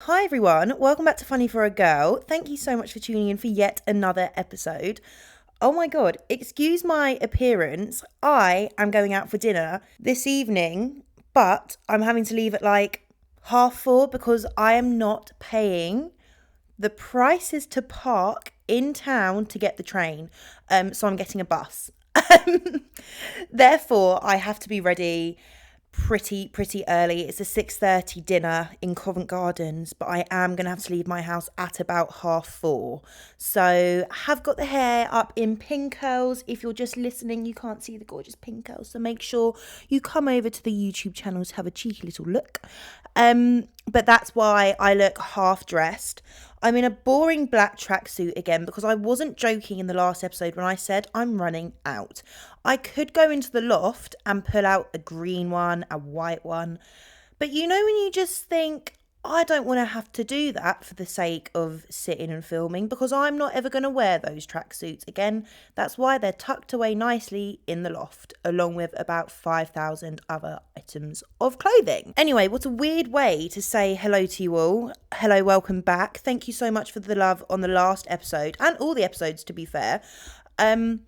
Hi everyone, welcome back to Funny for a Girl. Thank you so much for tuning in for yet another episode. Oh my god, excuse my appearance. I am going out for dinner this evening, but I'm having to leave at like 4:30 because I am not paying the prices to park in town to get the train. So I'm getting a bus. Therefore, I have to be ready pretty early. It's a 6:30 dinner in Covent Gardens, but I am going to have to leave my house at about 4:30. So have got the hair up in pin curls. If you're just listening, you can't see the gorgeous pin curls, so make sure you come over to the YouTube channel to have a cheeky little look. But that's why I look half dressed. I'm in a boring black tracksuit again because I wasn't joking in the last episode when I said I'm running out. I could go into the loft and pull out a green one, a white one. But you know when you just think, I don't want to have to do that for the sake of sitting and filming because I'm not ever going to wear those tracksuits again. That's why they're tucked away nicely in the loft, along with about 5,000 other items of clothing. Anyway, what a weird way to say hello to you all. Hello, welcome back. Thank you so much for the love on the last episode, and all the episodes to be fair. On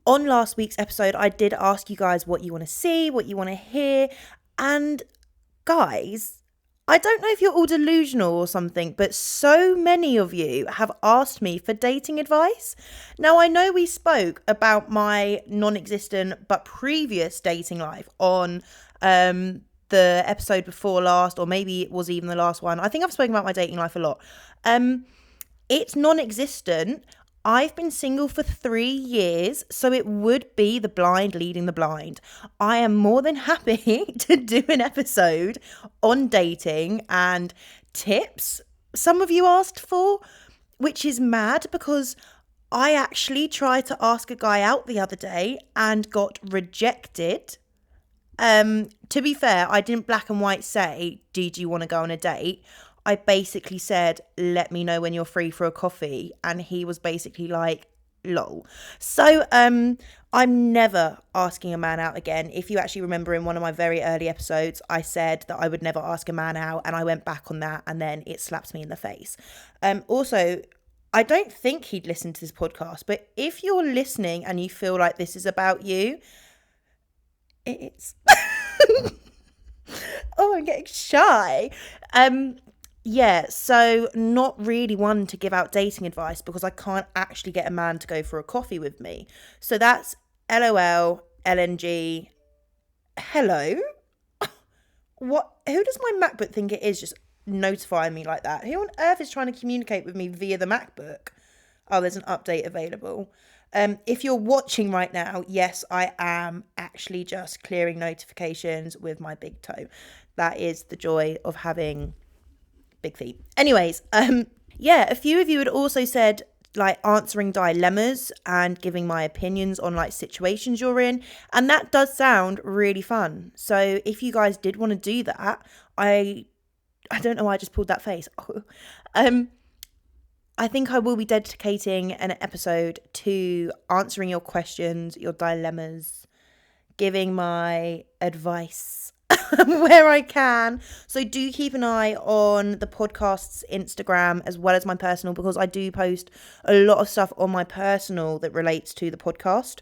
last week's episode, I did ask you guys what you want to see, what you want to hear, and guys, I don't know if you're all delusional or something, but so many of you have asked me for dating advice. Now, I know we spoke about my non-existent but previous dating life on the episode before last, or maybe it was even the last one. I think I've spoken about my dating life a lot. It's non-existent. I've been single for 3 years, so it would be the blind leading the blind. I am more than happy to do an episode on dating and tips some of you asked for, which is mad because I actually tried to ask a guy out the other day and got rejected. To be fair, I didn't black and white say, did you want to go on a date? I basically said, let me know when you're free for a coffee. And he was basically like, lol. So I'm never asking a man out again. If you actually remember in one of my very early episodes, I said that I would never ask a man out, and I went back on that, and then it slaps me in the face. Also, I don't think he'd listen to this podcast, but if you're listening and you feel like this is about you, it's... Oh, I'm getting shy. Yeah, so not really one to give out dating advice because I can't actually get a man to go for a coffee with me. So that's LOL, LNG, hello? What? Who does my MacBook think it is just notifying me like that? Who on earth is trying to communicate with me via the MacBook? Oh, there's an update available. If you're watching right now, yes, I am actually just clearing notifications with my big toe. That is the joy of having big feet. Anyways, yeah, a few of you had also said like answering dilemmas and giving my opinions on like situations you're in, and that does sound really fun. So if you guys did want to do that, I don't know why I just pulled that face. I think I will be dedicating an episode to answering your questions, your dilemmas, giving my advice where I can. So do keep an eye on the podcast's Instagram as well as my personal, because I do post a lot of stuff on my personal that relates to the podcast.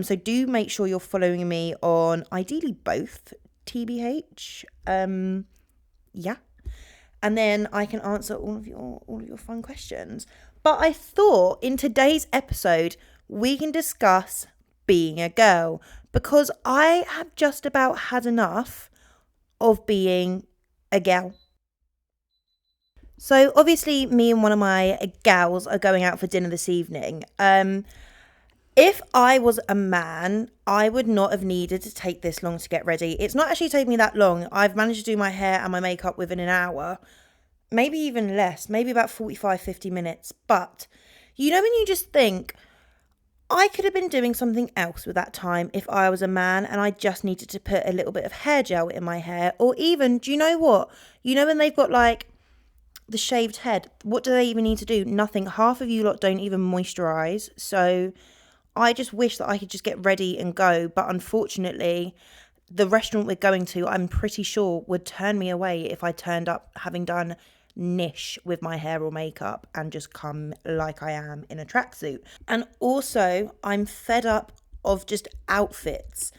So do make sure you're following me on ideally both TBH. Yeah. And then I can answer all of your fun questions. But I thought in today's episode we can discuss being a girl, because I have just about had enough of being a gal. So obviously me and one of my gals are going out for dinner this evening. If I was a man, I would not have needed to take this long to get ready. It's not actually taking me that long. I've managed to do my hair and my makeup within an hour, maybe even less, maybe about 45-50 minutes. But you know when you just think, I could have been doing something else with that time if I was a man and I just needed to put a little bit of hair gel in my hair. Or even, do you know what? You know when they've got like the shaved head, what do they even need to do? Nothing. Half of you lot don't even moisturize. So I just wish that I could just get ready and go. But unfortunately, the restaurant we're going to, I'm pretty sure, would turn me away if I turned up having done niche with my hair or makeup and just come like I am in a tracksuit. And also, I'm fed up of just outfits.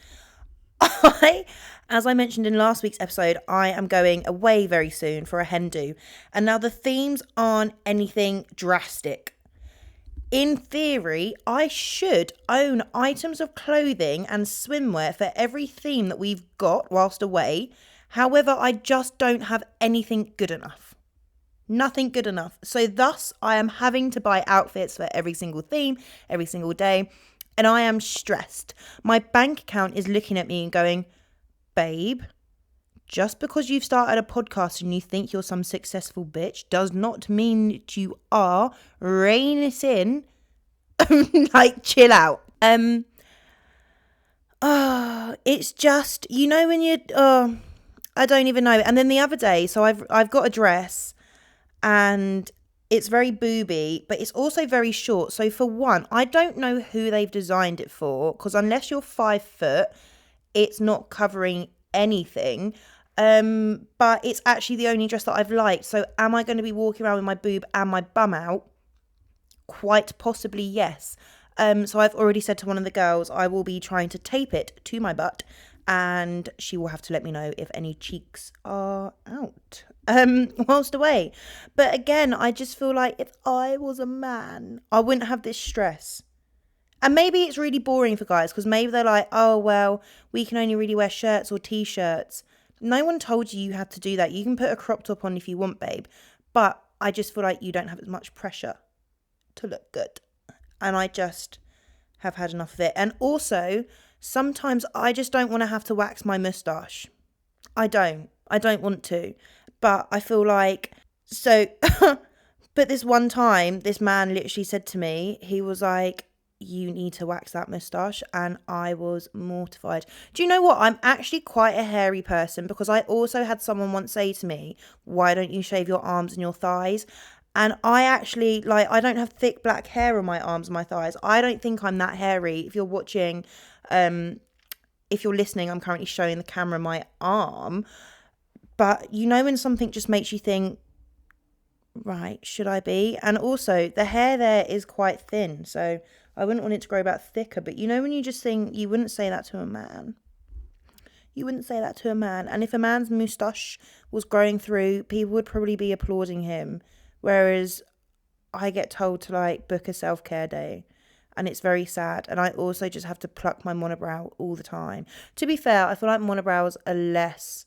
As I mentioned in last week's episode, I am going away very soon for a hen do. And now the themes aren't anything drastic. In theory, I should own items of clothing and swimwear for every theme that we've got whilst away. However, I just don't have anything good enough. Nothing good enough. So thus, I am having to buy outfits for every single theme, every single day. And I am stressed. My bank account is looking at me and going, babe, just because you've started a podcast and you think you're some successful bitch does not mean that you are. Rein it in. Like, chill out. It's just, when you, I don't even know. And then the other day, so I've got a dress and it's very booby, but it's also very short. So for one, I don't know who they've designed it for, because unless you're 5 foot, it's not covering anything. But it's actually the only dress that I've liked. So am I going to be walking around with my boob and my bum out? Quite possibly, yes. So I've already said to one of the girls, I will be trying to tape it to my butt, and she will have to let me know if any cheeks are out whilst away. But again, I just feel like if I was a man, I wouldn't have this stress. And maybe it's really boring for guys, because maybe they're like, oh, well, we can only really wear shirts or t-shirts. No one told you had to do that. You can put a crop top on if you want, babe. But I just feel like you don't have as much pressure to look good. And I just have had enough of it. And also, sometimes I just don't want to have to wax my moustache. I don't want to. But I feel like, but this one time, this man literally said to me, he was like, you need to wax that moustache. And I was mortified. Do you know what? I'm actually quite a hairy person, because I also had someone once say to me, why don't you shave your arms and your thighs? And I actually, I don't have thick black hair on my arms and my thighs. I don't think I'm that hairy. If you're watching, if you're listening, I'm currently showing the camera my arm. But when something just makes you think, right, should I be? And also, the hair there is quite thin, so I wouldn't want it to grow back thicker. But when you just think, you wouldn't say that to a man. You wouldn't say that to a man. And if a man's moustache was growing through, people would probably be applauding him. Whereas I get told to book a self-care day, and it's very sad. And I also just have to pluck my monobrow all the time. To be fair, I feel like monobrows are less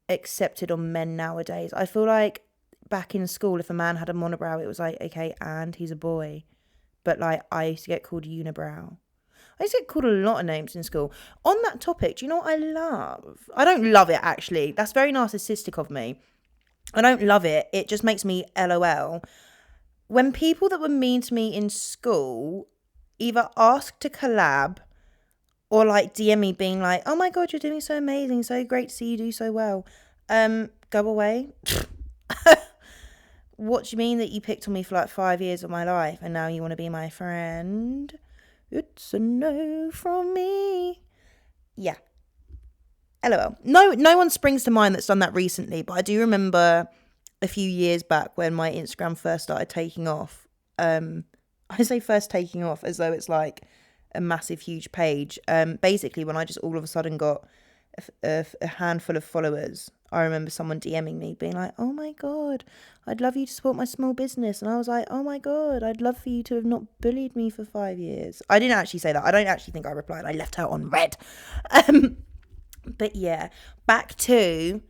accepted on men nowadays. I feel like back in school, if a man had a monobrow, it was like, okay, and he's a boy. But I used to get called unibrow. I used to get called a lot of names in school. On that topic, do you know what I love? I don't love it, actually. That's very narcissistic of me. I don't love it. It just makes me LOL. When people that were mean to me in school either ask to collab or DM me being like, oh my God, you're doing so amazing. So great to see you do so well. Go away. What do you mean that you picked on me for 5 years of my life and now you want to be my friend? It's a no from me. Yeah. LOL. No one springs to mind that's done that recently, but I do remember a few years back when my Instagram first started taking off. I say first taking off as though it's a massive, huge page. Basically, when I just all of a sudden got a handful of followers, I remember someone DMing me being like, oh my God, I'd love you to support my small business. And I was like, oh my God, I'd love for you to have not bullied me for 5 years. I didn't actually say that. I don't actually think I replied. I left her on red. But yeah, back to,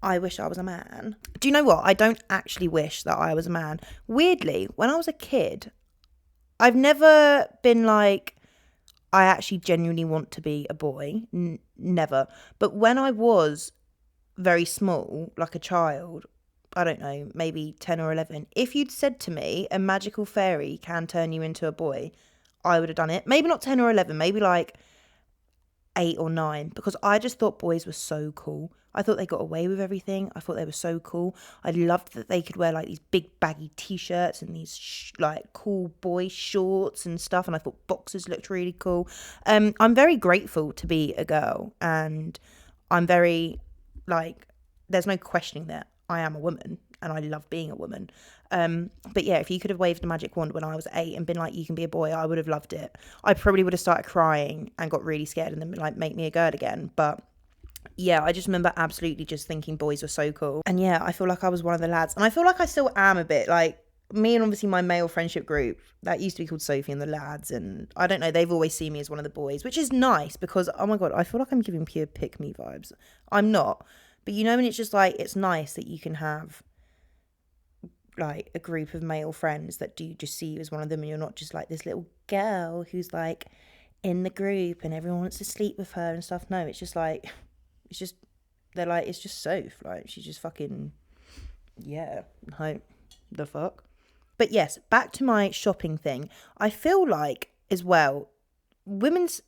I wish I was a man. Do you know what? I don't actually wish that I was a man. Weirdly, when I was a kid, I've never been like, I actually genuinely want to be a boy. Never. But when I was very small, like a child, I don't know, maybe 10 or 11, if you'd said to me, a magical fairy can turn you into a boy, I would have done it. Maybe not 10 or 11, maybe 8 or 9, because I just thought boys were so cool. I thought they got away with everything. I thought they were so cool. I loved that they could wear like these big baggy t-shirts and these like cool boy shorts and stuff. And I thought boxers looked really cool. I'm very grateful to be a girl, and I'm very like, there's no questioning that I am a woman and I love being a woman. But yeah, if you could have waved a magic wand when I was 8 and been like, you can be a boy, I would have loved it. I probably would have started crying and got really scared and then been like, make me a girl again. But yeah, I just remember absolutely just thinking boys were so cool. And yeah, I feel like I was one of the lads. And I feel like I still am a bit. Like, me and obviously my male friendship group, that used to be called Sophie and the lads. And I don't know, they've always seen me as one of the boys, which is nice because, oh my God, I feel like I'm giving pure pick me vibes. I'm not. But you know, when it's just like, it's nice that you can have like a group of male friends that do just see you as one of them, and you're not just like this little girl who's like in the group and everyone wants to sleep with her and stuff. No, it's just like, it's just, they're like, it's just Soph, like she's just fucking, yeah, like the fuck. But yes, back to my shopping thing. I feel like as well, women's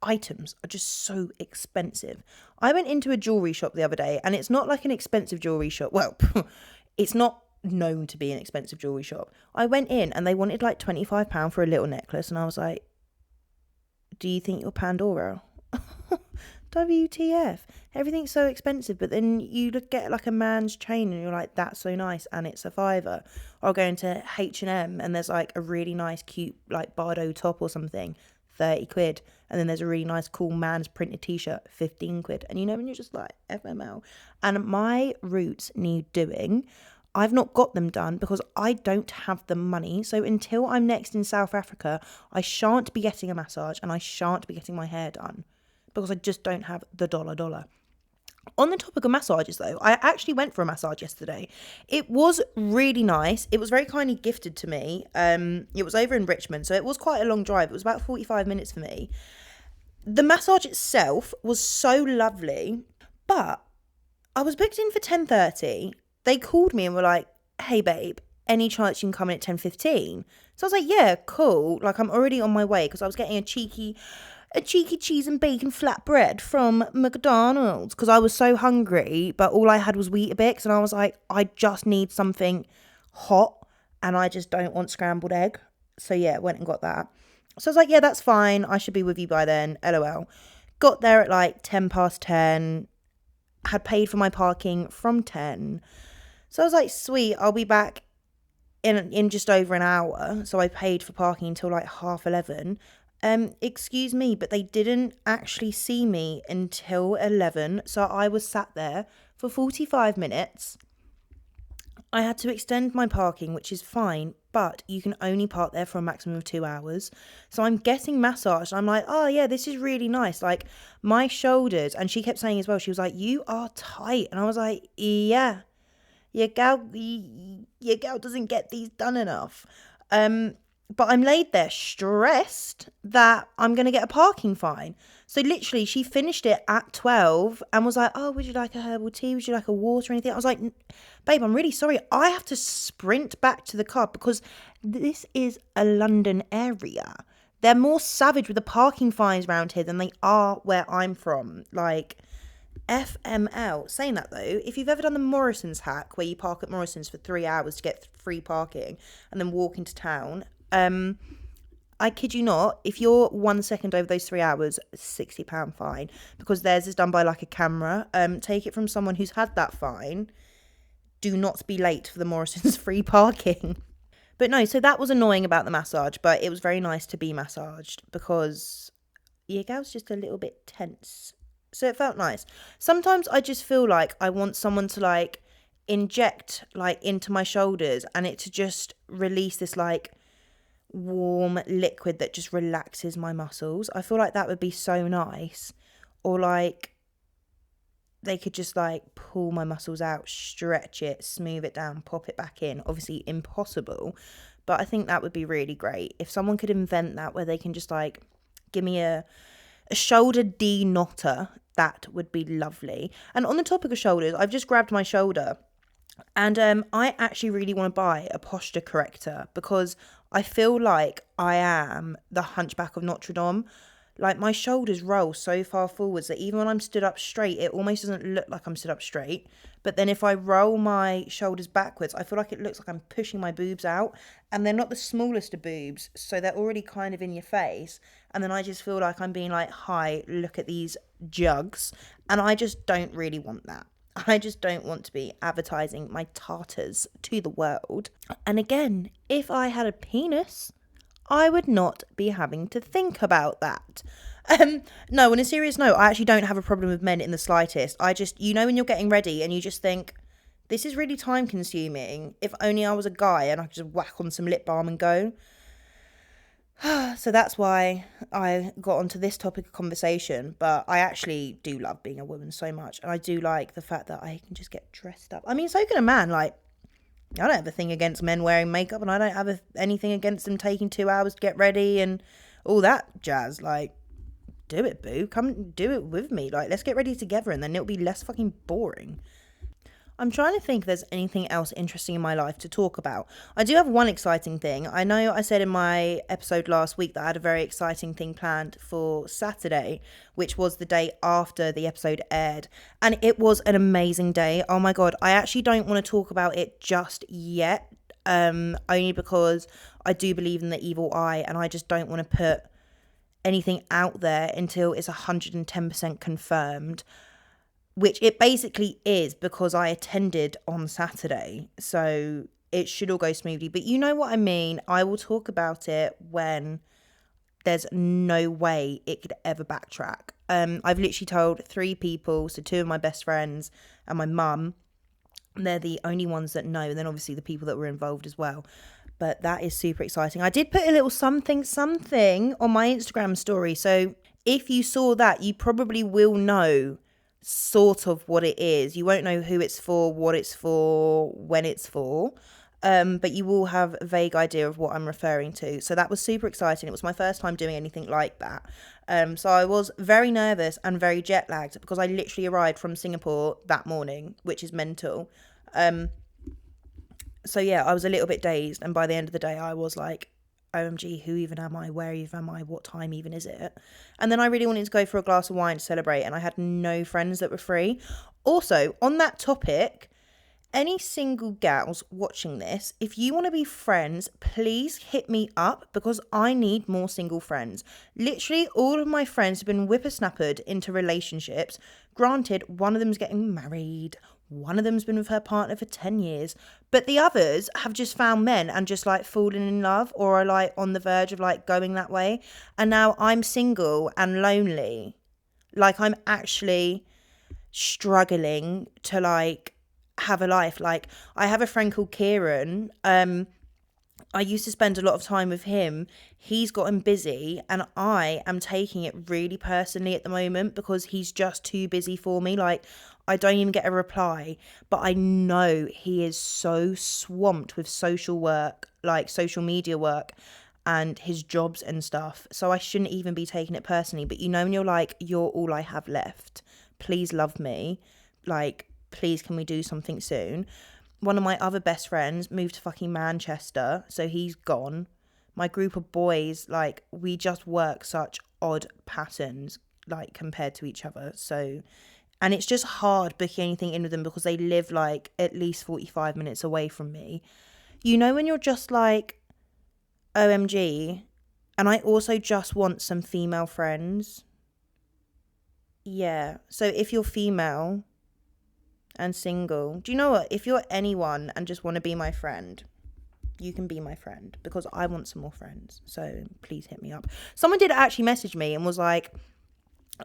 items are just so expensive. I went into a jewelry shop the other day, and it's not like an expensive jewelry shop. Well, it's not known to be an expensive jewelry shop. I went in and they wanted like £25 for a little necklace, and I was like, do you think you're Pandora? WTF, everything's so expensive. But then you get like a man's chain and you're like, that's so nice, and it's a £5. Or I'll go into H&M and there's like a really nice cute like Bardo top or something, 30 quid. And then there's a really nice cool man's printed t-shirt, 15 quid. And you know, when you're just like, FML. And my roots need doing. I've not got them done because I don't have the money. So until I'm next in South Africa, I shan't be getting a massage and I shan't be getting my hair done because I just don't have the dollar. On the topic of massages though, I actually went for a massage yesterday. It was really nice. It was very kindly gifted to me. It was over in Richmond, so it was quite a long drive. It was about 45 minutes for me. The massage itself was so lovely, but I was booked in for 10:30. They called me and were like, hey babe, any chance you can come in at 10:15? So I was like, yeah, cool. Like, I'm already on my way because I was getting a cheeky cheese and bacon flatbread from McDonald's because I was so hungry, but all I had was Weetabix, and I was like, I just need something hot and I just don't want scrambled egg. So yeah, went and got that. So I was like, yeah, that's fine. I should be with you by then. LOL. Got there at like 10:10. Had paid for my parking from 10. So I was like, sweet, I'll be back in just over an hour. So I paid for parking until like 11:30. Excuse me, but they didn't actually see me until 11. So I was sat there for 45 minutes. I had to extend my parking, which is fine, but you can only park there for a maximum of 2 hours. So I'm getting massaged. I'm like, oh yeah, this is really nice. Like my shoulders, and she kept saying as well, she was like, you are tight. And I was like, yeah, your gal doesn't get these done enough. But I'm laid there stressed that I'm going to get a parking fine. So literally she finished it at 12 and was like, oh, would you like a herbal tea? Would you like a water or anything? I was like, babe, I'm really sorry. I have to sprint back to the car because this is a London area. They're more savage with the parking fines around here than they are where I'm from. Like, FML. Saying that though, if you've ever done the Morrison's hack where you park at Morrison's for 3 hours to get free parking and then walk into town, I kid you not, if you're 1 second over those 3 hours, £60 fine, because theirs is done by like a camera. Take it from someone who's had that fine. Do not be late for the Morrison's free parking. But no, so that was annoying about the massage, but it was very nice to be massaged because your gal's just a little bit tense. So it felt nice. Sometimes I just feel like I want someone to like inject like into my shoulders and it to just release this like warm liquid that just relaxes my muscles. I feel like that would be so nice. Or like they could just like pull my muscles out, stretch it, smooth it down, pop it back in. Obviously impossible, but I think that would be really great if someone could invent that where they can just like give me a shoulder de-knotter. That would be lovely. And on the topic of shoulders, I've just grabbed my shoulder and I actually really want to buy a posture corrector because I feel like I am the Hunchback of Notre Dame. Like, my shoulders roll so far forwards that even when I'm stood up straight, it almost doesn't look like I'm stood up straight. But then if I roll my shoulders backwards, I feel like it looks like I'm pushing my boobs out. And they're not the smallest of boobs, so they're already kind of in your face. And then I just feel like I'm being like, hi, look at these jugs. And I just don't really want that. I just don't want to be advertising my tartars to the world. And again, if I had a penis, I would not be having to think about that. No, on a serious note, I actually don't have a problem with men in the slightest. I just, when you're getting ready and you just think, this is really time consuming. If only I was a guy and I could just whack on some lip balm and go. So that's why I got onto this topic of conversation. But I actually do love being a woman so much. And I do like the fact that I can just get dressed up. I mean, so can a man. Like, I don't have a thing against men wearing makeup, and I don't have anything against them taking 2 hours to get ready and all that jazz. Like, do it, boo. Come do it with me. Like, let's get ready together, and then it'll be less fucking boring. I'm trying to think if there's anything else interesting in my life to talk about. I do have one exciting thing. I know I said in my episode last week that I had a very exciting thing planned for Saturday, which was the day after the episode aired. And it was an amazing day. Oh my God. I actually don't want to talk about it just yet. Only because I do believe in the evil eye, and I just don't want to put anything out there until it's 110% confirmed. Which it basically is, because I attended on Saturday. So it should all go smoothly. But you know what I mean? I will talk about it when there's no way it could ever backtrack. I've literally told 3 people, so 2 of my best friends and my mum. They're the only ones that know. And then obviously the people that were involved as well. But that is super exciting. I did put a little something on my Instagram story. So if you saw that, you probably will know sort of what it is. You won't know who it's for, what it's for, when it's for, but you will have a vague idea of what I'm referring to. So that was super exciting. It was my first time doing anything like that. So I was very nervous and very jet lagged, because I literally arrived from Singapore that morning, which is mental. So yeah, I was a little bit dazed, and by the end of the day I was like, OMG, who even am I? Where even am I? What time even is it? And then I really wanted to go for a glass of wine to celebrate, and I had no friends that were free. Also, on that topic, any single gals watching this, if you want to be friends, please hit me up, because I need more single friends. Literally, all of my friends have been whippersnappered into relationships. Granted, one of them's getting married. One of them's been with her partner for 10 years, but the others have just found men and just like fallen in love, or are like on the verge of like going that way. And now I'm single and lonely. Like, I'm actually struggling to like have a life. Like, I have a friend called Kieran. I used to spend a lot of time with him. He's gotten busy, and I am taking it really personally at the moment, because he's just too busy for me. Like, I don't even get a reply, but I know he is so swamped with social work, like social media work, and his jobs and stuff. So I shouldn't even be taking it personally. But when you're like, you're all I have left. Please love me. Like, please, can we do something soon? One of my other best friends moved to fucking Manchester, so he's gone. My group of boys, like, we just work such odd patterns, like, compared to each other. So, and it's just hard booking anything in with them, because they live like at least 45 minutes away from me. When you're just like, OMG, and I also just want some female friends. Yeah, so if you're female and single, do you know what? If you're anyone and just want to be my friend, you can be my friend, because I want some more friends. So please hit me up. Someone did actually message me and was like,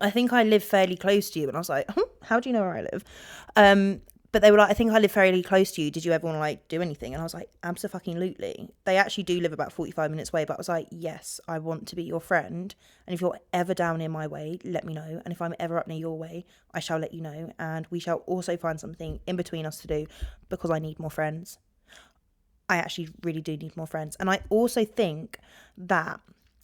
I think I live fairly close to you. And I was like, how do you know where I live? But they were like, I think I live fairly close to you. Did you ever want to like do anything? And I was like, abso-fucking-lutely. They actually do live about 45 minutes away. But I was like, yes, I want to be your friend. And if you're ever down near my way, let me know. And if I'm ever up near your way, I shall let you know. And we shall also find something in between us to do, because I need more friends. I actually really do need more friends. And I also think that,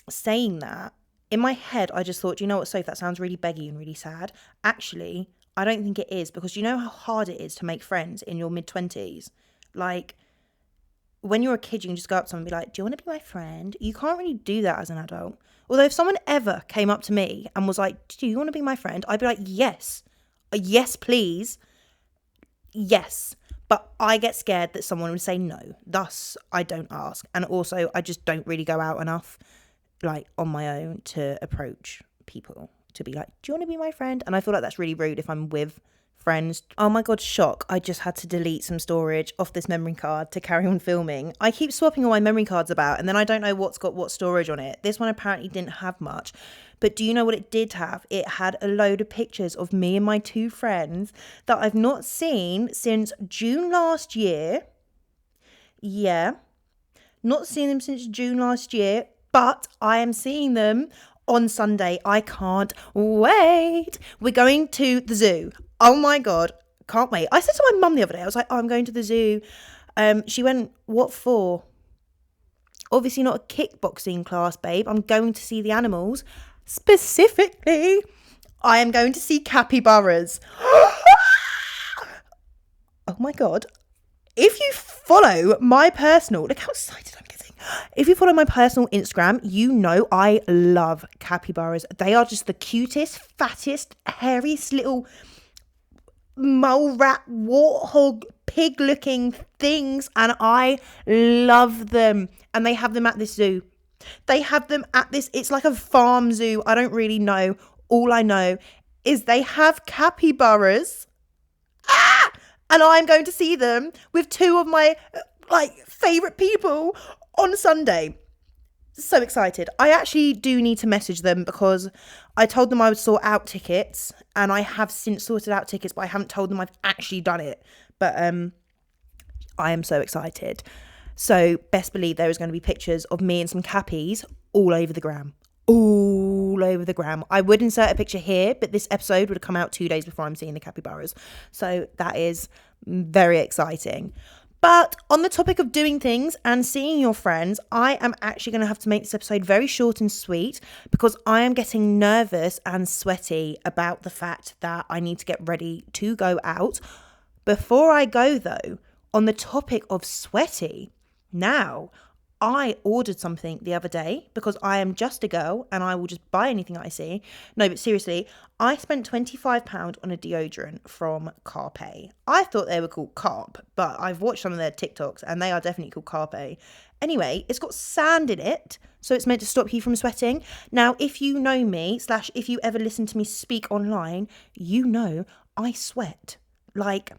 saying that, in my head, I just thought, you know what, Soph, that sounds really beggy and really sad. Actually, I don't think it is, because you know how hard it is to make friends in your mid-20s? Like, when you're a kid, you can just go up to someone and be like, do you want to be my friend? You can't really do that as an adult. Although if someone ever came up to me and was like, do you want to be my friend? I'd be like, yes. Yes, please. Yes. But I get scared that someone would say no. Thus, I don't ask. And also, I just don't really go out enough, like, on my own to approach people to be like, do you want to be my friend? And I feel like that's really rude if I'm with friends. Oh my god, shock. I just had to delete some storage off this memory card to carry on filming. I keep swapping all my memory cards about and then I don't know what's got what storage on it. This one apparently didn't have much. But do you know what it did have? It had a load of pictures of me and my two friends that I've not seen since June last year. Yeah. Not seen them since June last year, but I am seeing them on Sunday. I can't wait. We're going to the zoo. Oh my god, can't wait. I said to my mum the other day, I was like, oh, I'm going to the zoo. She went, what for? Obviously not a kickboxing class, babe. I'm going to see the animals. Specifically, I am going to see capybaras. Oh my god. If you follow my personal, look how excited I'm getting. If you follow my personal Instagram, you know I love capybaras. They are just the cutest, fattest, hairiest little mole rat, warthog, pig looking things. And I love them. And they have them at this zoo. They have them at this, it's like a farm zoo. I don't really know. All I know is they have capybaras. And I'm going to see them with two of my favourite people on Sunday. So excited. I actually do need to message them because I told them I would sort out tickets and I have since sorted out tickets, but I haven't told them I've actually done it. But I am so excited. So best believe there is going to be pictures of me and some cappies all over the gram. All over the gram. I would insert a picture here, but this episode would have come out 2 days before I'm seeing the capybaras. So that is very exciting. But on the topic of doing things and seeing your friends, I am actually going to have to make this episode very short and sweet because I am getting nervous and sweaty about the fact that I need to get ready to go out. Before I go though, on the topic of sweaty, now I ordered something the other day because I am just a girl and I will just buy anything I see. No, but seriously, I spent £25 on a deodorant from Carpe. I thought they were called Carp, but I've watched some of their TikToks and they are definitely called Carpe. Anyway, it's got sand in it, so it's meant to stop you from sweating. Now, if you know me, / if you ever listen to me speak online, you know I sweat. Like,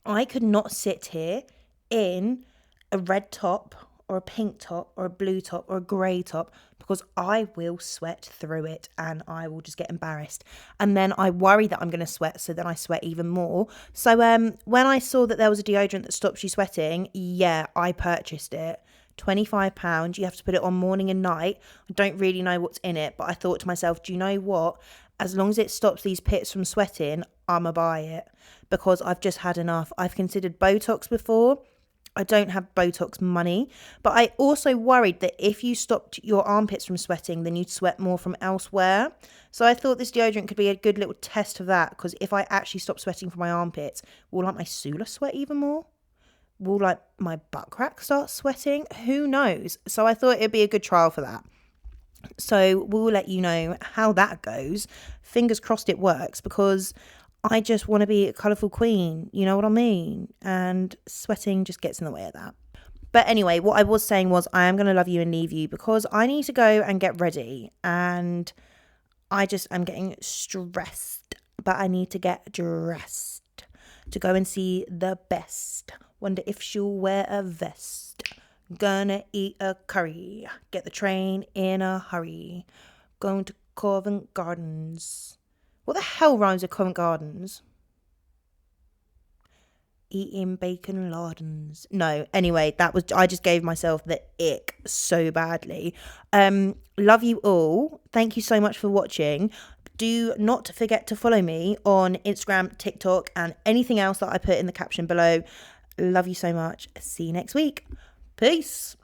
I could not sit here in a red top or a pink top or a blue top or a grey top because I will sweat through it and I will just get embarrassed. And then I worry that I'm going to sweat, so then I sweat even more. So when I saw that there was a deodorant that stops you sweating, yeah, I purchased it. £25. You have to put it on morning and night. I don't really know what's in it, but I thought to myself, do you know what? As long as it stops these pits from sweating, I'ma buy it because I've just had enough. I've considered Botox before. I don't have Botox money, but I also worried that if you stopped your armpits from sweating, then you'd sweat more from elsewhere. So I thought this deodorant could be a good little test of that, because if I actually stop sweating from my armpits, will my Sula sweat even more? Will my butt crack start sweating? Who knows? So I thought it'd be a good trial for that. So we'll let you know how that goes. Fingers crossed it works, because I just want to be a colourful queen, you know what I mean? And sweating just gets in the way of that. But anyway, what I was saying was I am going to love you and leave you because I need to go and get ready. And I'm getting stressed, but I need to get dressed to go and see the best. Wonder if she'll wear a vest. Gonna eat a curry. Get the train in a hurry. Going to Covent Gardens. What the hell rhymes with Covent Gardens? Eating bacon lardons. No, anyway, I just gave myself the ick so badly. Love you all. Thank you so much for watching. Do not forget to follow me on Instagram, TikTok, and anything else that I put in the caption below. Love you so much. See you next week. Peace.